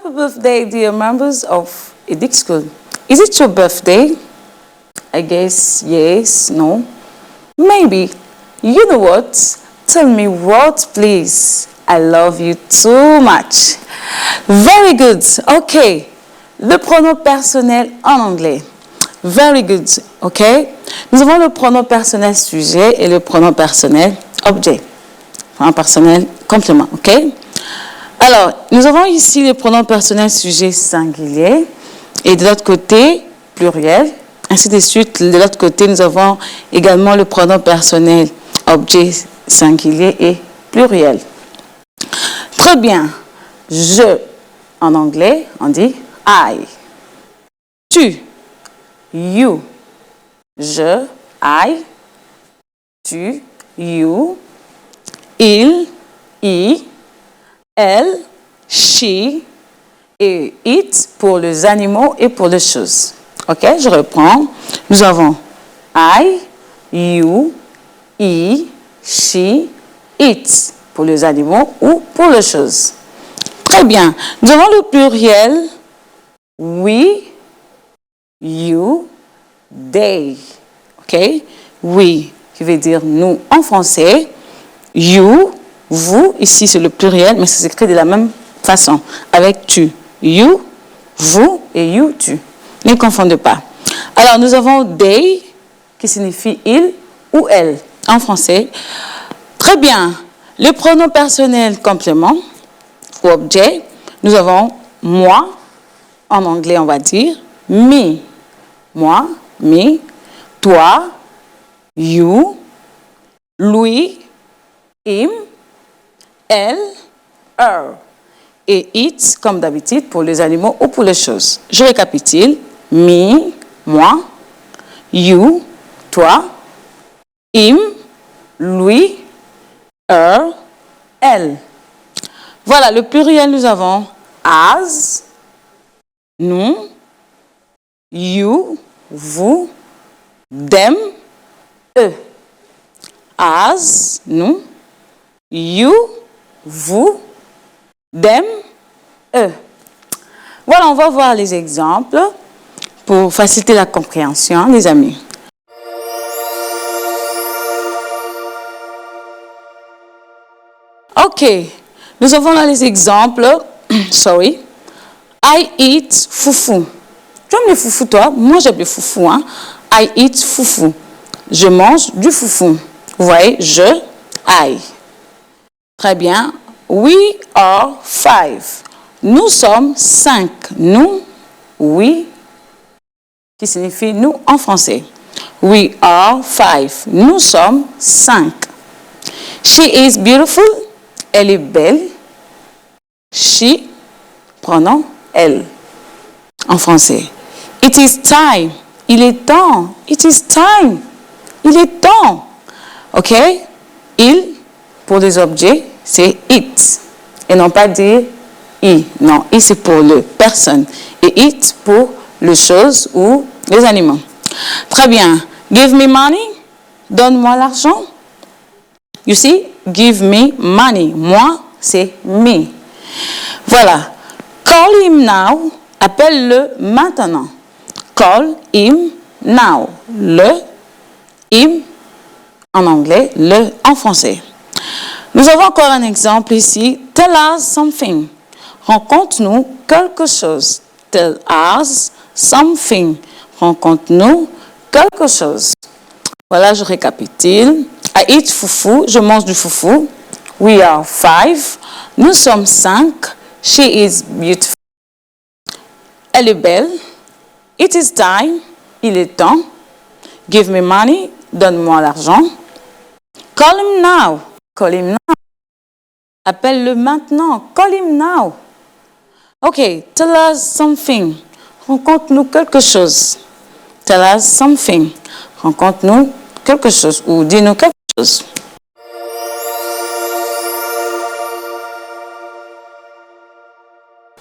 Happy birthday, dear members of Edic School. Is it your birthday? I guess yes, no, maybe. You know what? Tell me what, please. I love you too much. Very good. Okay. Le pronom personnel en anglais. Very good. Okay. Nous avons le pronom personnel sujet et le pronom personnel objet. Pronom personnel complément. Ok. Alors, nous avons ici le pronom personnel sujet singulier et de l'autre côté, pluriel. Ainsi de suite, de l'autre côté, nous avons également le pronom personnel objet singulier et pluriel. Très bien. Je, en anglais, on dit I. Tu, you. Je, I. Tu, you. Il, I. Elle, she. Et it pour les animaux et pour les choses. Ok, je reprends. Nous avons I, you, he, she, it pour les animaux ou pour les choses. Très bien. Nous avons le pluriel we, you, they. Ok? We, qui veut dire nous en français. You, vous, ici c'est le pluriel, mais ça s'écrit de la même façon, avec tu. You, vous et you, tu. Ne confondez pas. Alors, nous avons they, qui signifie il ou elle, en français. Très bien. Le pronom personnel complément, ou objet, nous avons moi, en anglais on va dire, me. Moi, me. Toi, you. Lui, him. Elle, her. Et it, comme d'habitude, pour les animaux ou pour les choses. Je récapitule. Me, moi. You, toi. Him, lui. Her, elle. Voilà, le pluriel, nous avons as, nous. You, vous. Them, eux. As, nous. You, vous. Them, eux. Voilà, on va voir les exemples pour faciliter la compréhension, les amis. Ok, nous avons là les exemples. Sorry. I eat foufou. Tu aimes le foufou, toi? Moi, j'aime le foufou. Hein? I eat foufou. Je mange du foufou. Vous voyez, je, I. Très bien. We are 5. Nous sommes 5. Nous, we, qui signifie nous en français. We are 5. Nous sommes 5. She is beautiful. Elle est belle. She, pronom elle, en français. It is time. Il est temps. It is time. Il est temps. OK? Il, pour les objets, c'est it. Et non pas dire i. Non, i c'est pour le personne. Et it pour les choses ou les animaux. Très bien. Give me money. Donne-moi l'argent. You see? Give me money. Moi, c'est me. Voilà. Call him now. Appelle-le maintenant. Call him now. Le, him, en anglais, le, en français. Nous avons encore un exemple ici. Tell us something. Rencontre-nous quelque chose. Tell us something. Rencontre-nous quelque chose. Voilà, je récapitule. I eat foufou. Je mange du foufou. We are 5. Nous sommes 5. She is beautiful. Elle est belle. It is time. Il est temps. Give me money. Donne-moi l'argent. Call him now. Call him now. Appelle-le maintenant. Call him now. OK. Tell us something. Rencontre-nous quelque chose. Tell us something. Rencontre-nous quelque chose. Ou dis-nous quelque chose.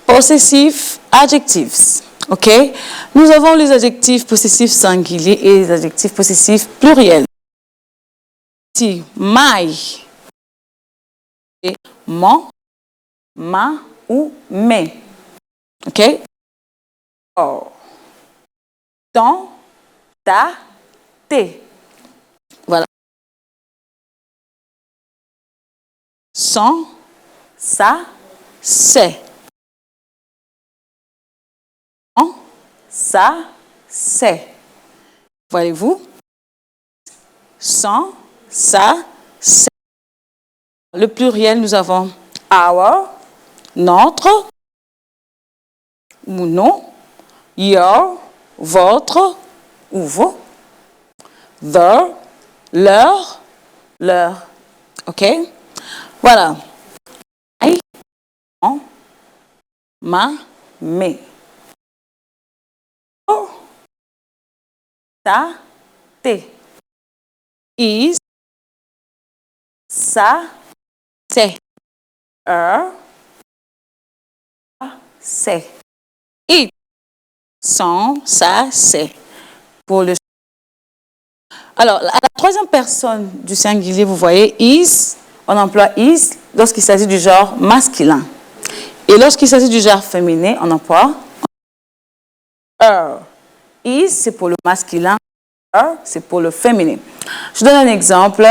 Possessifs, adjectifs. OK? Nous avons les adjectifs possessifs singuliers et les adjectifs possessifs pluriels. Ici, my, mon, ma ou mes. OK? Oh. Ton, ta, tes. Voilà. Son, ça, c'est. Son, ça, c'est. Voyez-vous? Son, ça, c'est. Le pluriel, nous avons our, notre, ou non, your, votre ou vos, their, leur, leur. OK? Voilà. I, on, ma, mes. Ta, tes. Is, sa, c'est. C'est. It, son, ça, c'est. Pour le... Alors, à la troisième personne du singulier, vous voyez, is, on emploie is lorsqu'il s'agit du genre masculin. Et lorsqu'il s'agit du genre féminin, on emploie her. Is, c'est pour le masculin, her, c'est pour le féminin. Je donne un exemple.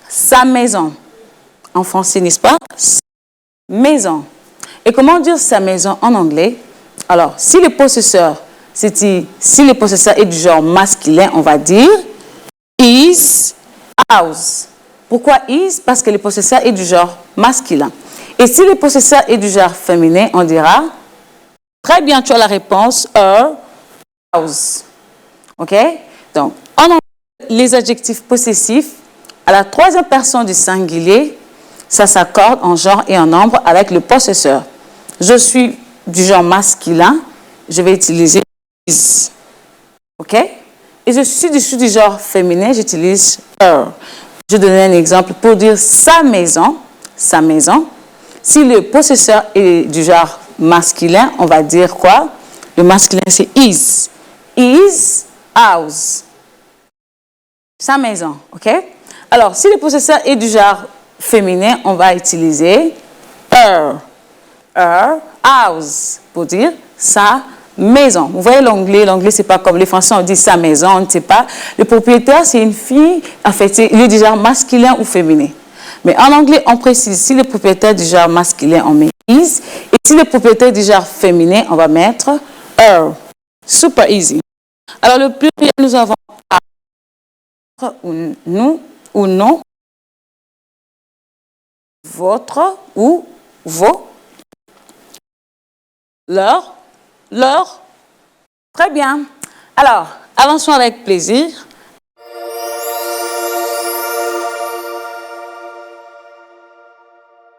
Sa maison. En français, n'est-ce pas? Sa maison. Et comment dire sa maison en anglais? Alors, si le possesseur est du genre masculin, on va dire his house. Pourquoi his? Parce que le possesseur est du genre masculin. Et si le possesseur est du genre féminin, on dira, très bien, tu as la réponse, her house. OK? Donc, en anglais, les adjectifs possessifs, à la troisième personne du singulier, ça s'accorde en genre et en nombre avec le possesseur. Je suis du genre masculin, je vais utiliser is. OK? Et je suis du genre féminin, j'utilise her. Je donne un exemple pour dire sa maison, sa maison. Si le possesseur est du genre masculin, on va dire quoi? Le masculin, c'est is. His house. Sa maison, OK? Alors, si le possesseur est du genre féminin, on va utiliser her. Her house pour dire sa maison. Vous voyez l'anglais, c'est pas comme les Français, on dit sa maison, on ne sait pas. Le propriétaire, c'est une fille, en fait, il est du genre masculin ou féminin. Mais en anglais, on précise, si le propriétaire du genre masculin, on met is, et si le propriétaire du genre féminin, on va mettre her. Super easy. Alors, le pluriel, nous avons ou nous ou non, votre ou vos, leur. Très bien. Alors, avançons avec plaisir.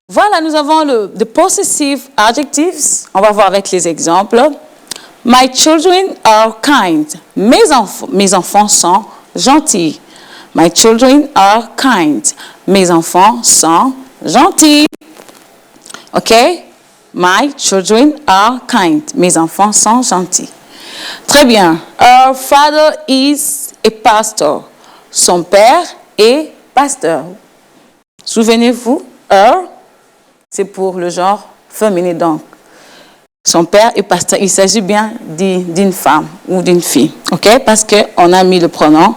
Voilà, nous avons the possessive adjectives. On va voir avec les exemples. My children are kind. Mes enfants sont gentils. My children are kind. Mes enfants sont gentils. OK? My children are kind. Mes enfants sont gentils. Très bien. Our father is a pastor. Son père est pasteur. Souvenez-vous, her, c'est pour le genre féminin. Donc, son père est pasteur. Il s'agit bien d'une femme ou d'une fille. OK? Parce qu'on a mis le pronom,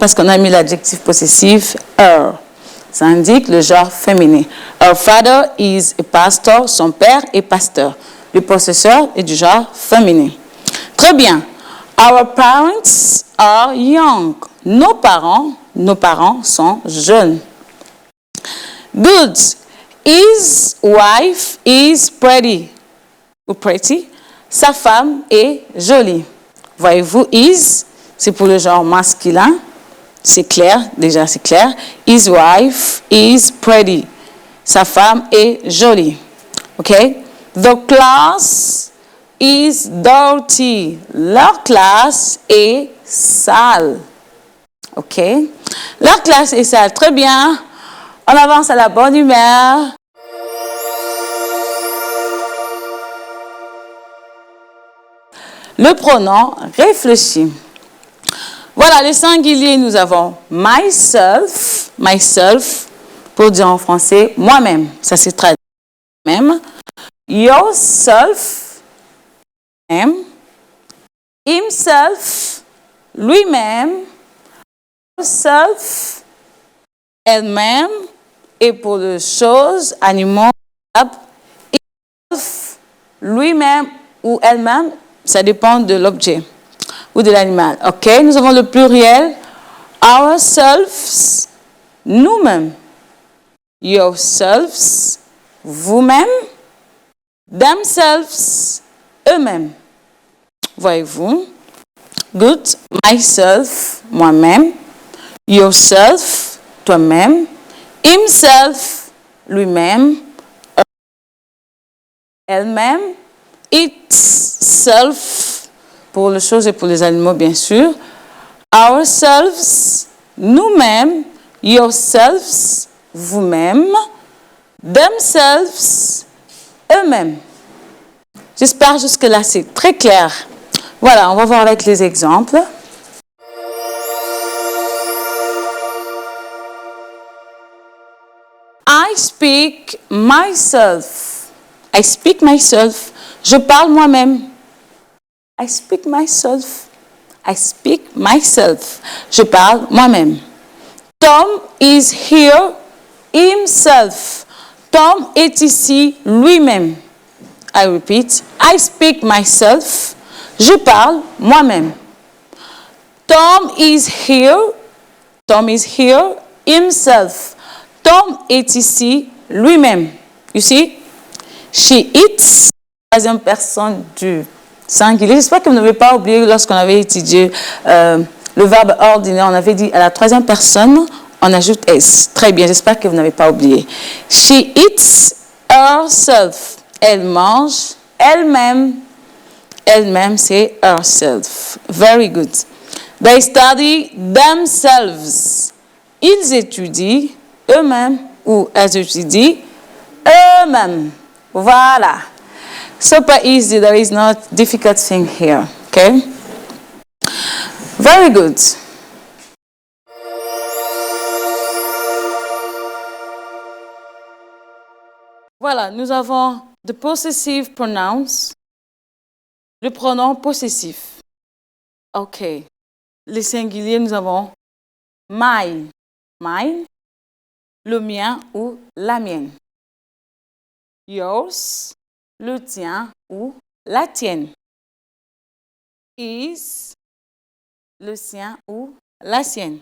parce qu'on a mis l'adjectif possessif her. Ça indique le genre féminin. Our father is a pastor. Son père est pasteur. Le possesseur est du genre féminin. Très bien. Our parents are young. Nos parents sont jeunes. Good. His wife is pretty. Ou pretty. Sa femme est jolie. Voyez-vous, is, c'est pour le genre masculin. C'est clair, déjà c'est clair. His wife is pretty. Sa femme est jolie. OK? The class is dirty. Leur classe est sale. OK? Leur classe est sale. Très bien. On avance à la bonne humeur. Le pronom réfléchi. Voilà, le singulier, nous avons myself, myself, pour dire en français moi-même. Ça c'est traduit moi-même. yourself, himself, lui-même, self, elle-même, et pour les choses, animaux, himself, lui-même ou elle-même, ça dépend de l'objet ou de l'animal. OK, nous avons le pluriel, ourselves, nous-mêmes, yourselves, vous-même, themselves, eux-mêmes. Voyez-vous? Good. Myself, moi-même. Yourself, toi-même. Himself, lui-même. Elle-même. Itself, pour les choses et pour les animaux, bien sûr. Ourselves, nous-mêmes. Yourselves, vous-même. Themselves, eux-mêmes. J'espère jusque-là, c'est très clair. Voilà, on va voir avec les exemples. I speak myself. I speak myself. Je parle moi-même. I speak myself. I speak myself. Je parle moi-même. Tom is here himself. Tom est ici lui-même. I repeat. I speak myself. Je parle moi-même. Tom is here. Tom is here himself. Tom est ici lui-même. You see? She eats. Troisième personne du singulier. J'espère que vous n'avez pas oublié lorsqu'on avait étudié le verbe ordinaire. On avait dit à la troisième personne, on ajoute S. Très bien, j'espère que vous n'avez pas oublié. She eats herself. Elle mange elle-même. Elle-même, c'est herself. Very good. They study themselves. Ils étudient eux-mêmes ou elles étudient eux-mêmes. Voilà. Super easy. There is no difficult thing here. Okay? Very good. Voilà, nous avons the possessive pronouns. Le pronom possessif. OK. Les singuliers, nous avons mine. Mine. Le mien ou la mienne. Yours. Le tien ou la tienne. His. Le sien ou la sienne.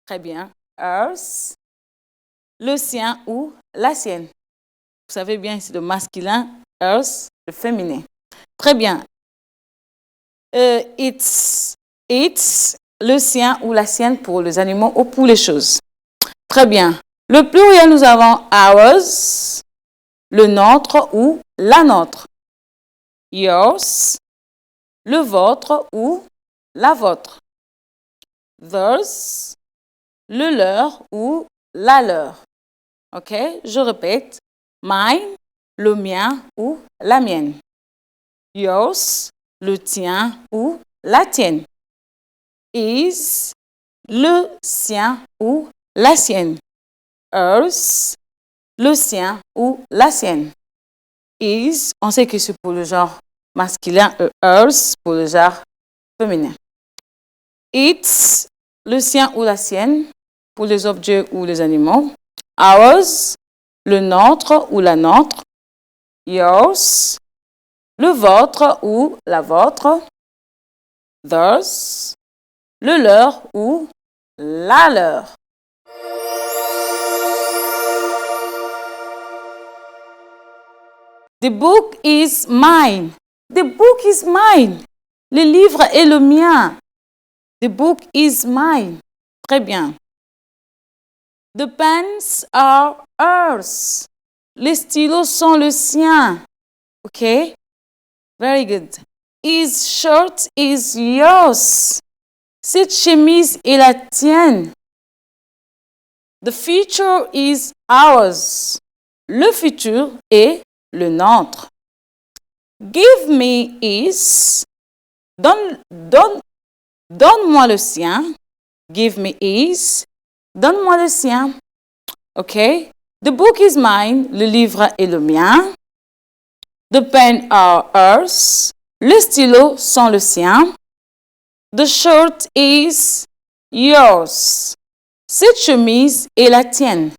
Très bien. Hers. Le sien ou la sienne. Vous savez bien, c'est le masculin. Hers, le féminin. Très bien. It's, le sien ou la sienne pour les animaux ou pour les choses. Très bien. Le pluriel, nous avons ours, le nôtre ou la nôtre. Yours, le vôtre ou la vôtre. Theirs, le leur ou la leur. OK? Je répète. Mine, le mien ou la mienne. Yours, le tien ou la tienne. His, le sien ou la sienne. Hers, le sien ou la sienne. His, on sait que c'est pour le genre masculin et hers pour le genre féminin. Its, le sien ou la sienne pour les objets ou les animaux. Ours, le nôtre ou la nôtre. Yours, le vôtre ou la vôtre. Theirs, le leur ou la leur. The book is mine. The book is mine. Le livre est le mien. The book is mine. Très bien. The pens are hers. Les stylos sont le sien. OK? Very good. His shirt is yours. Cette chemise est la tienne. The future is ours. Le futur est le nôtre. Give me his. Donne-moi le sien. Give me his. Donne-moi le sien. OK? The book is mine. Le livre est le mien. The pen are hers. Les stylos sont le sien. The shirt is yours. Cette chemise est la tienne.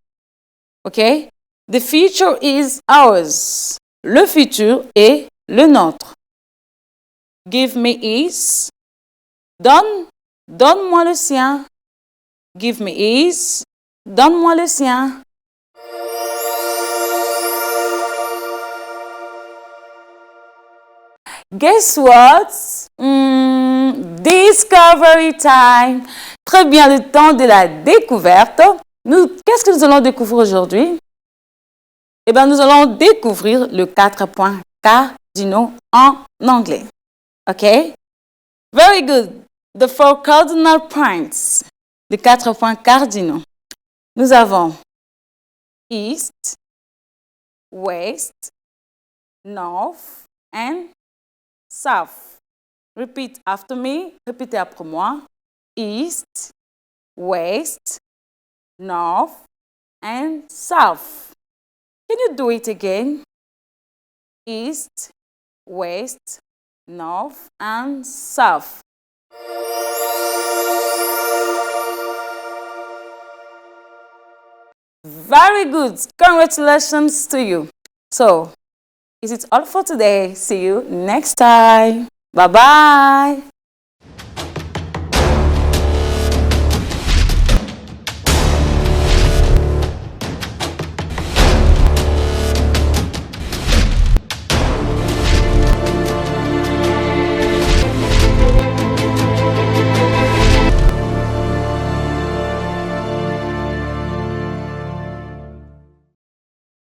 OK? The future is ours. Le futur est le nôtre. Give me his. Donne-moi le sien. Give me his. Donne-moi le sien. Guess what? Discovery time. Très bien, le temps de la découverte. Qu'est-ce que nous allons découvrir aujourd'hui? Eh bien, nous allons découvrir le 4 points cardinaux en anglais. OK? Very good. The 4 cardinal points. Les 4 points cardinaux. Nous avons East, West, North and South. Repeat after me. Répétez après moi. East, West, North and South. Can you do it again? East, West, North and South. Very good. Congratulations to you. So, is it all for today? See you next time. Bye-bye.